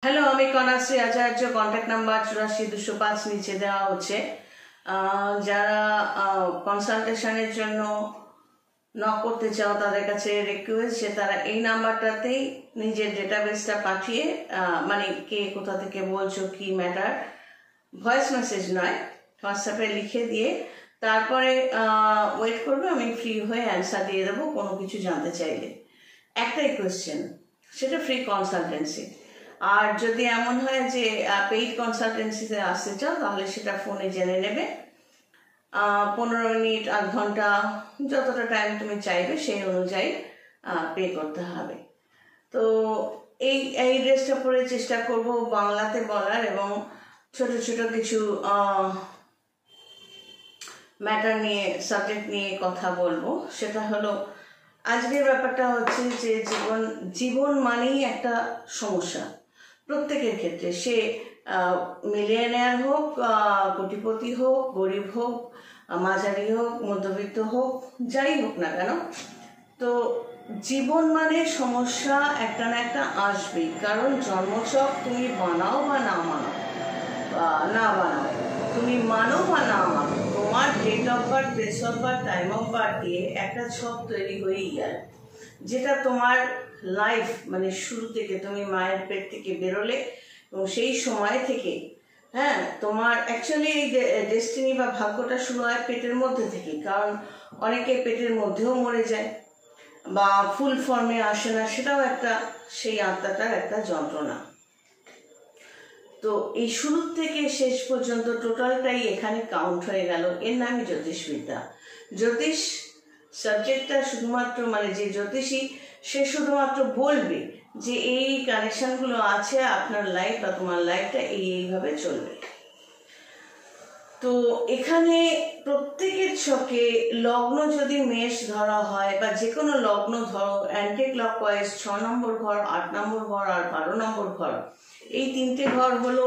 Hello, আমি কন্যাশ্রী আচার্য। Contact number 84-205 নিচে দেওয়া হচ্ছে। যারা কনসালটেশনের জন্য নক করতে চাও তাদের কাছে রিকোয়েস্ট যে তারা এই নাম্বারটাতেই নিজের ডেটাবেসটা পাঠিয়ে মানে কে কোথা থেকে বলছো, কি ম্যাটার, ভয়েস মেসেজ নয়, হোয়াটসঅ্যাপে লিখে দিয়ে তারপরে ওয়েট করবে। আমি ফ্রি হয়ে অ্যান্সার দিয়ে দেবো কোনো কিছু জানতে চাইলে। একটাই কোয়েশ্চেন, সেটা ফ্রি কনসালটেন্সি। আর যদি এমন হয় যে পেইড কনসালটেন্সিতে আসতে চাও তাহলে সেটা ফোনে জেনে নেবে। 15 মিনিট, আধ ঘন্টা, যতটা টাইম তুমি চাইবে সেই অনুযায়ী পে করতে হবে। তো এই ড্রেসটা পরে চেষ্টা করব বাংলাতে বলার এবং ছোট ছোট কিছু ম্যাটার নিয়ে, সাবজেক্ট নিয়ে কথা বলবো। সেটা হলো, আজকের ব্যাপারটা হচ্ছে যে জীবন মানেই একটা সমস্যা প্রত্যেকের ক্ষেত্রে। সে মিলিয়নেয়ার হোক, কোটিপতি হোক, গরিব হোক, মাঝারি হোক, মধ্যবিত্ত হোক, যাই হোক না কেন, তো জীবন মানে সমস্যা একটা না একটা আসবেই। কারণ জন্মছক তুমি বানাও বা না বানাও, তুমি মানো বা না মানো, তোমার date of birth, place of birth, time of birth দিয়ে একটা ছক তৈরি হয়েই গেল, যেটা তোমার লাইফ মানে শুরু থেকে তুমি মায়ের পেট থেকে বেরোলে এবং সেই সময় থেকে, হ্যাঁ, তোমার অ্যাকচুয়ালি এই ডেস্টিনি বা ভাগ্যটা শুরু হয় পেটের মধ্যে থেকে। কারণ অনেকে পেটের মধ্যেও মরে যায় বা ফুল ফর্মে আসে না, সেটাও একটা সেই আত্মাটার একটা যন্ত্রণা। তো এই শুরু থেকে শেষ পর্যন্ত টোটালটাই এখানে কাউন্ট হয়ে গেল। এর নামই জ্যোতিষবিদ্যা। জ্যোতিষ সাবজেক্টটা শুধুমাত্র মানে যে জ্যোতিষী সে শুধুমাত্র বলবে যে এই কানেকশনগুলো আছে, আপনার লাইফ বা তোমার লাইফটা এইভাবে চলবে। তো এখানে প্রত্যেকের ছকে লগ্ন যদি মেষ ধরা হয় বা যে কোনো লগ্ন ধরো, অ্যান্টি ক্লকওয়াইজ 6 নম্বর ঘর, 8 নম্বর ঘর আর 12 নম্বর ঘর, এই তিনটে ঘর হলো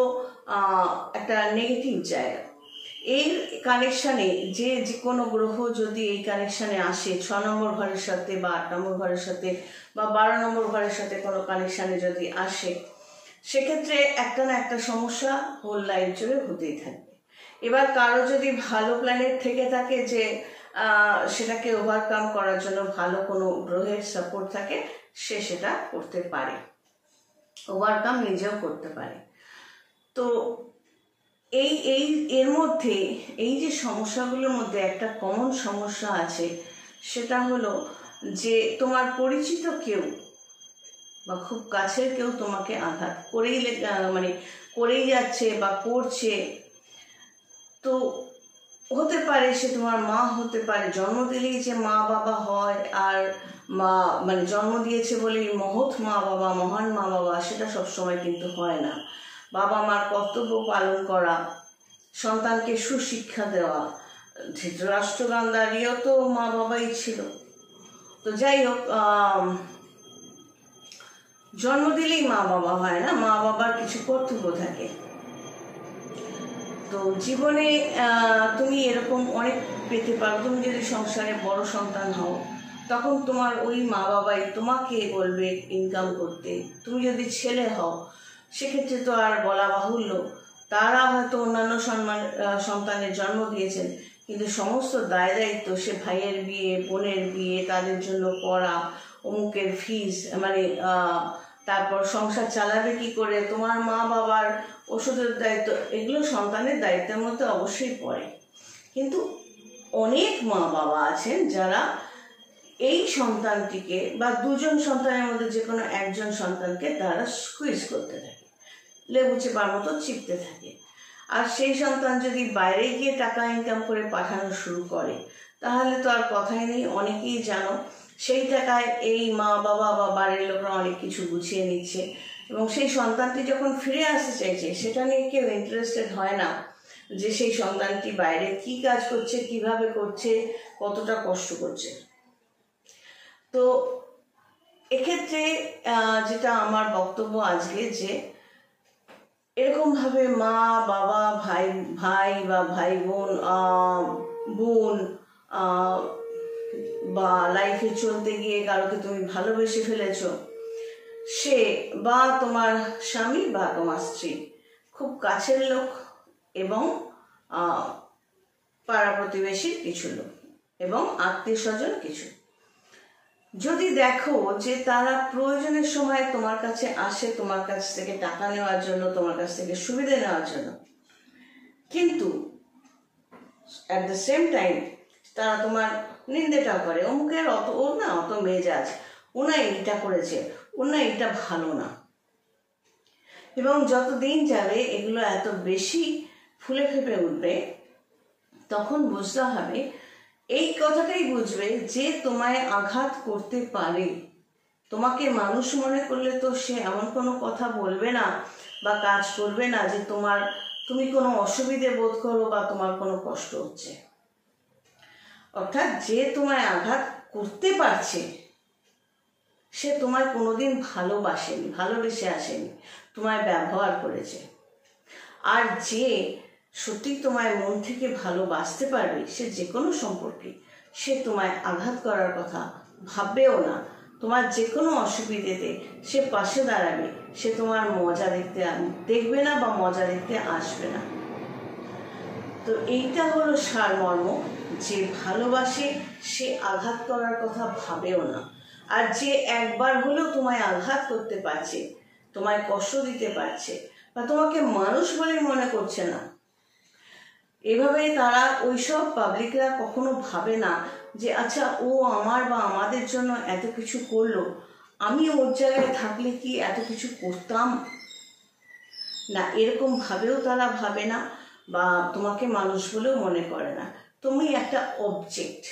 একটা নেগেটিভ জায়গা। এই কানেকশানে যে কোনো গ্রহ যদি এই কানেকশানে আসে 6 নম্বর ঘরের সাথে বা 8 নম্বর ঘরের সাথে বা 12 নম্বর ঘরের সাথে কোনো কানেকশানে যদি আসে, সেক্ষেত্রে একটা না একটা সমস্যা হোল লাইফ জুড়ে হতেই থাকবে। এবার কারো যদি ভালো প্ল্যানেট থেকে থাকে যে সেটাকে ওভারকাম করার জন্য ভালো কোনো গ্রহের সাপোর্ট থাকে, সে সেটা করতে পারে, ওভারকাম নিজেও করতে পারে। তো এর মধ্যে এই যে সমস্যাগুলোর মধ্যে একটা কমন সমস্যা আছে, সেটা হলো যে তোমার পরিচিত কেউ বা খুব কাছের কেউ তোমাকে আঘাত করেই যাচ্ছে বা করছে। তো হতে পারে সে তোমার মা হতে পারে, জন্ম দিলেই যে মা বাবা হয় আর মা মানে জন্ম দিয়েছে বলেই মহৎ মা বাবা, মহান মা বাবা, সেটা সবসময় কিন্তু হয় না। বাবা মার কর্তব্য পালন করা, সন্তানকে সুশিক্ষা দেওয়া, ধৃতরাষ্ট্র গান্ধারীও তো মা বাবাই ছিল। তো যাই হোক, জন্ম দিলেই মা বাবা হয় না, মা বাবার কিছু কর্তব্য থাকে। তো জীবনে তুমি এরকম অনেক পেতে পারো। তুমি যদি সংসারে বড় সন্তান হও, তখন তোমার ওই মা বাবাই তোমাকে বলবে ইনকাম করতে। তুমি যদি ছেলে হও, সেক্ষেত্রে তো আর বলা বাহুল্য, তারা হয়তো অন্যান্য সন্তানের জন্ম দিয়েছেন, কিন্তু সমস্ত দায় দায়িত্ব, সে ভাইয়ের বিয়ে, বোনের বিয়ে, তাদের জন্য পড়া, অমুকের ফিস, মানে তারপর সংসার চালাবে কি করে, তোমার মা বাবার ওষুধের দায়িত্ব, এগুলো সন্তানের দায়িত্বের মধ্যে অবশ্যই পড়ে। কিন্তু অনেক মা বাবা আছেন যারা এই সন্তানটিকে বা দুজন সন্তানের মধ্যে যে কোনো একজন সন্তানকে তারা স্কুইজ করতে থাকে, লেবু চেপার মতো চিপতে থাকে। আর সেই সন্তান যদি বাইরে গিয়ে টাকা ইনকাম করে পাঠানো শুরু করে, তাহলে তো আর কথাই নেই। অনেকেই জানো, সেই টাকায় এই মা বাবা বা বাড়ির লোকরা অনেক কিছু গুছিয়ে নিচ্ছে এবং সেই সন্তানটি যখন ফিরে আসতে চাইছে, সেটা নিয়ে কেউ ইন্টারেস্টেড হয় না যে সেই সন্তানটি বাইরে কি কাজ করছে, কিভাবে করছে, কতটা কষ্ট করছে। তো এক্ষেত্রে যেটা আমার বক্তব্য আজকে, যে এরকমভাবে মা বাবা, ভাই বা ভাই বোন, বোন বা লাইফে চলতে গিয়ে কারোকে তুমি ভালোবেসে ফেলেছো, সে বা তোমার স্বামী বা তোমার স্ত্রী, খুব কাছের লোক এবং পাড়া প্রতিবেশীর কিছু লোক এবং আত্মীয় স্বজন কিছু। যদি দেখো যে তারা প্রয়োজনের সময় তোমার কাছে আসে, তোমার কাছ থেকে টাকা নেওয়ার জন্য, তোমার কাছ থেকে সুবিধা নেওয়ার জন্য, কিন্তু অ্যাট দ্য সেম টাইম তারা তোমার নিন্দেটাও করে, অমুকের ওর না অত মেজাজ, ও না এইটা করেছে, ওর না এইটা ভালো না। এবং যত দিন যাবে এগুলো এত বেশি ফুলে ফেপে উঠবে, তখন বুঝতে হবে, এই কথাটাই বুঝবে যে তোমায় আঘাত করতে পারে। তোমাকে মানুষ মনে করলে তো সে এমন কোনো কথা বলবে না বা কাজ করবে না যে তুমি কোনো অসুবিধে বোধ করো বা তোমার কোনো কষ্ট হচ্ছে। অর্থাৎ যে তোমায় আঘাত করতে পারছে সে তোমায় কোনোদিন ভালোবাসেনি, ভালোবেসে আসেনি, তোমায় ব্যবহার করেছে। আর যে সত্যি তোমায় মন থেকে ভালোবাসতে পারবে, সে যে কোনো সম্পর্কে, সে তোমায় আঘাত করার কথা ভাববেও না। তোমার যে কোনো অসুবিধেতে সে পাশে দাঁড়াবে, সে তোমার মজা দেখবে না বা মজা দেখতে আসবে না। তো এইটা হলো সারমর্ম, যে ভালোবাসে সে আঘাত করার কথা ভাবেও না। আর যে একবার হলেও তোমায় আঘাত করতে পারছে, তোমায় কষ্ট দিতে পারছে বা তোমাকে মানুষ বলে মনে করছে না, এভাবে তারা ওইসব পাবলিকরা কখনো ভাবে না যে আচ্ছা ও আমার বা আমাদের জন্য এত কিছু করলো, আমি ওর জায়গায় থাকলে কি এত কিছু করতাম না, এরকম ভাবেও তারা ভাবে না বা তোমাকে মানুষ বলেও মনে করে না। তুমি একটা অবজেক্ট।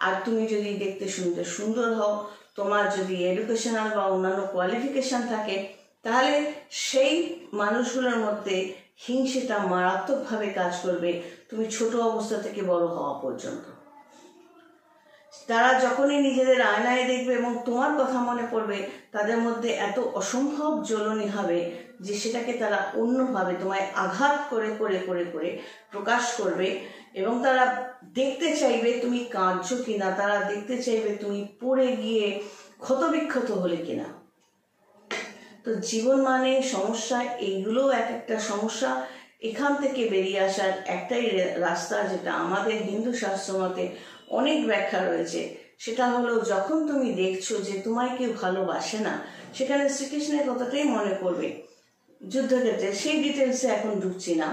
আর তুমি যদি দেখতে শুনতে সুন্দর হও, তোমার যদি এডুকেশনাল বা অন্যান্য কোয়ালিফিকেশন থাকে, তাহলে সেই মানুষগুলোর মধ্যে হিংসেটা মারাত্মকভাবে কাজ করবে তুমি ছোট অবস্থা থেকে বড় হওয়া পর্যন্ত। তারা যখনই নিজেদের আয়নায় দেখবে এবং তোমার কথা মনে পড়বে, তাদের মধ্যে এত অসম্ভব জ্বলনি হবে যে সেটাকে তারা অন্যভাবে তোমায় আঘাত করে করে করে করে প্রকাশ করবে। এবং তারা দেখতে চাইবে তুমি কাঁদছো কিনা, তারা দেখতে চাইবে তুমি পড়ে গিয়ে ক্ষতবিক্ষত হলে কিনা। তো জীবন মানে সমস্যা, এইগুলো এক একটা সমস্যা। এখান থেকে বেরিয়ে আসার একটাই রাস্তা, যেটা আমাদের হিন্দু শাস্ত্র মতে অনেক ব্যাখ্যা রয়েছে, সেটা হলো যখন তুমি দেখছো যে তোমায় কেউ ভালোবাসে না, সেখানে শ্রীকৃষ্ণের কথাটাই মনে করবে। যুদ্ধক্ষেত্রে সেই ডিটেলসে এখন ঢুকছি না,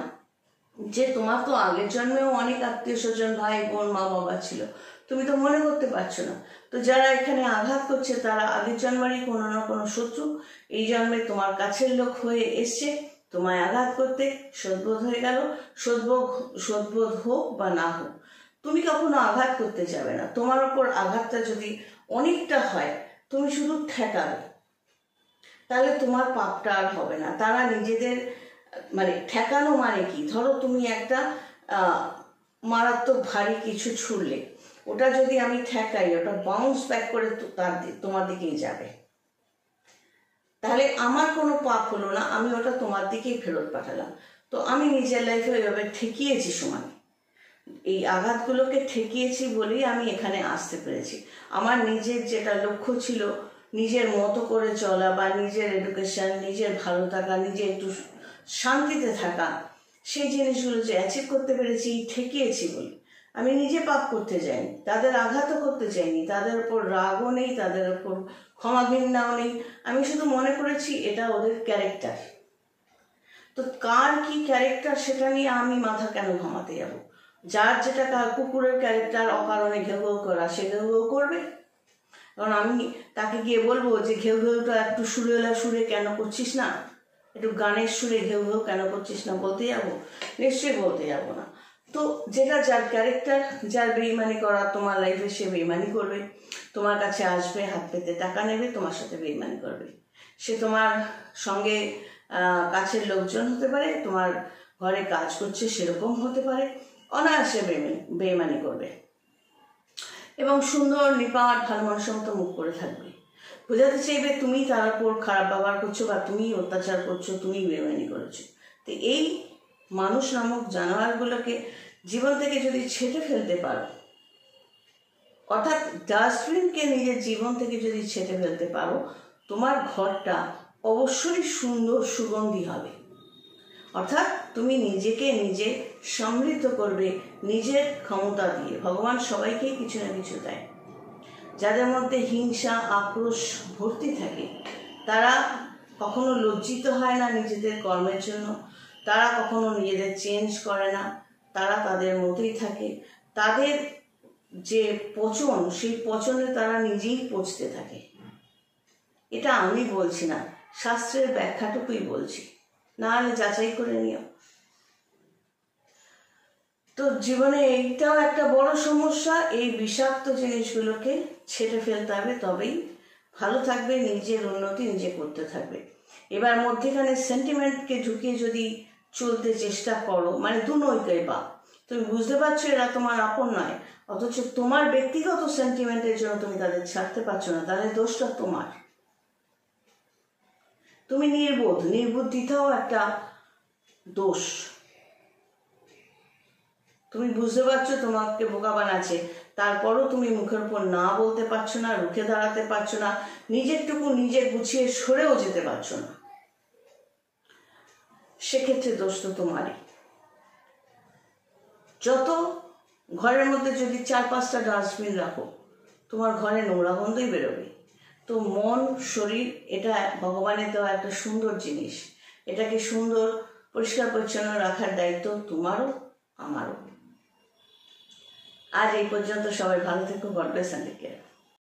যে তোমার তো আগের জন্মেও অনেক আত্মীয় স্বজন, ভাই বোন, মা বাবা ছিল, তুমি তো মনে করতে পারছো না। তো যারা এখানে আঘাত করছে তারা আগের জন্মেরই কোনো না কোনো শত্রু, এই জন্মে তোমার কাছের লোক হয়ে এসছে তোমায় আঘাত করতে। সদ্বোধ হয়ে গেল, সদ্বোধ হোক বা না হোক, তুমি কখনো আঘাত করতে যাবে না। তোমার ওপর আঘাতটা যদি অনেকটা হয়, তুমি শুধু ঠেকাবে, তাহলে তোমার পাপটা আর হবে না। তারা নিজেদের মানে ঠেকানো মানে কি, ধরো তুমি একটা মারাত্মক ভারী কিছু ছুড়লে, ওটা যদি আমি ঠেকাই, ওটা বাউন্স ব্যাক করে তোমার দিকেই যাবে, তাহলে আমার কোনো পাপ হলো না, আমি ওটা তোমার দিকেই ফেরত পাঠালাম। তো আমি নিজের লাইফে ওইভাবে ঠেকিয়েছি সময়, এই আঘাতগুলোকে ঠেকিয়েছি বলেই আমি এখানে আসতে পেরেছি। আমার নিজের যেটা লক্ষ্য ছিল, নিজের মতো করে চলা বা নিজের এডুকেশন, নিজের ভালো থাকা, নিজে একটু শান্তিতে থাকা, সেই জিনিসগুলো যে অ্যাচিভ করতে পেরেছি ঠেকিয়েছি বলে। আমি নিজে পাপ করতে যাইনি, তাদের আঘাতও করতে চাইনি, তাদের ওপর রাগও নেই, তাদের ওপর ক্ষমা ঘৃণাও নেই। আমি শুধু মনে করেছি এটা ওদের ক্যারেক্টার। তো কার কি ক্যারেক্টার সেটা নিয়ে আমি মাথা কেন ঘামাতে যাব? যার যেটা কুকুরের ক্যারেক্টার অকারণে ঘেউ ঘেউ করা, সে ঘেউ ঘেউ করবে। কারণ আমি তাকে গিয়ে বলবো যে ঘেউ ঘেউটা একটু সুরেলা সুরে কেন করছিস না, একটু গানের সুরে ঘেউ ঘেউ কেন করছিস না বলতে যাবো? নিশ্চয়ই বলতে যাবো না। তো যেটা যার ক্যারেক্টার, যার বেইমানি করা তোমার লাইফে, সে বেইমানি করবে, তোমার কাছে আসবে, হাত পেতে টাকা নেবে, তোমার সাথে বেইমানি করবে। সে তোমার সঙ্গে কাছের লোকজন হতে পারে, তোমার ঘরে কাজ করছে সেরকম হতে পারে, অনায়াসে বেইমানি করবে এবং সুন্দর নিপাট ভালো মানুষের মতো মুখ করে থাকবে। বোঝাতে চাইবে তুমি তার উপর খারাপ ব্যবহার করছো বা তুমি অত্যাচার করছো, তুমি বেইমানি করেছো। তো এই মানুষ নামক জানোয়ারগুলোকে জীবন থেকে যদি ছেঁটে ফেলতে পারো, অর্থাৎ ডাস্টবিনকে নিজের জীবন থেকে যদি ছেঁটে ফেলতে পারো, তোমার ঘরটা অবশ্যই সুন্দর সুগন্ধি হবে। অর্থাৎ তুমি নিজেকে নিজে সমৃদ্ধ করবে নিজের ক্ষমতা দিয়ে। ভগবান সবাইকেই কিছু না কিছু দেয়। যাদের মধ্যে হিংসা আক্রোশ ভর্তি থাকে তারা কখনো লজ্জিত হয় না নিজেদের কর্মের জন্য, তারা কখনো নিজেদের চেঞ্জ করে না, তারা তাদের মধ্যেই থাকে। তাদের যে পচন, সেই পচনে তারা নিজেই পচতে থাকে। এটা আমি বলছি না, শাস্ত্রের ব্যাখ্যাটুকুই বলছি, না হলে যাচাই করে নিও। তো জীবনে এইটাও একটা বড় সমস্যা, এই বিষাক্ত জিনিসগুলোকে ছেড়ে ফেলতে হবে, তবেই ভালো থাকবে, নিজের উন্নতি নিজে করতে থাকবে। এবার মধ্যেখানে সেন্টিমেন্টকে ঢুকিয়ে যদি চলতে চেষ্টা করো, মানে দুনয়কে, বা তুমি বুঝতে পারছো এরা তোমার আপন নয়, অথচ তোমার ব্যক্তিগত সেন্টিমেন্টের জন্য তুমি তাদের ছাড়তে পারছো না, তাহলে দোষটা তোমার। তুমি নির্বোধ, নির্বুদ্ধিতাও একটা দোষ। তুমি বুঝতে পারছো তোমাকে বোকা বানাচ্ছে, তারপরও তুমি মুখের উপর না বলতে পারছো না, রুখে দাঁড়াতে পারছো না, নিজেরটুকু নিজে গুছিয়ে সরেও যেতে পারছো না, সেক্ষেত্রে দোষ তো তোমারই। যত ঘরের মধ্যে যদি 4-5টা ডাস্টবিন রাখো, তোমার ঘরে নোংরা গন্ধই বেরোবে। তো মন শরীর এটা ভগবানের দেওয়া একটা সুন্দর জিনিস, এটাকে সুন্দর পরিষ্কার পরিচ্ছন্ন রাখার দায়িত্ব তোমারও আমারও। আজ এই পর্যন্ত, সবাই ভালো থেকো, God bless and take care.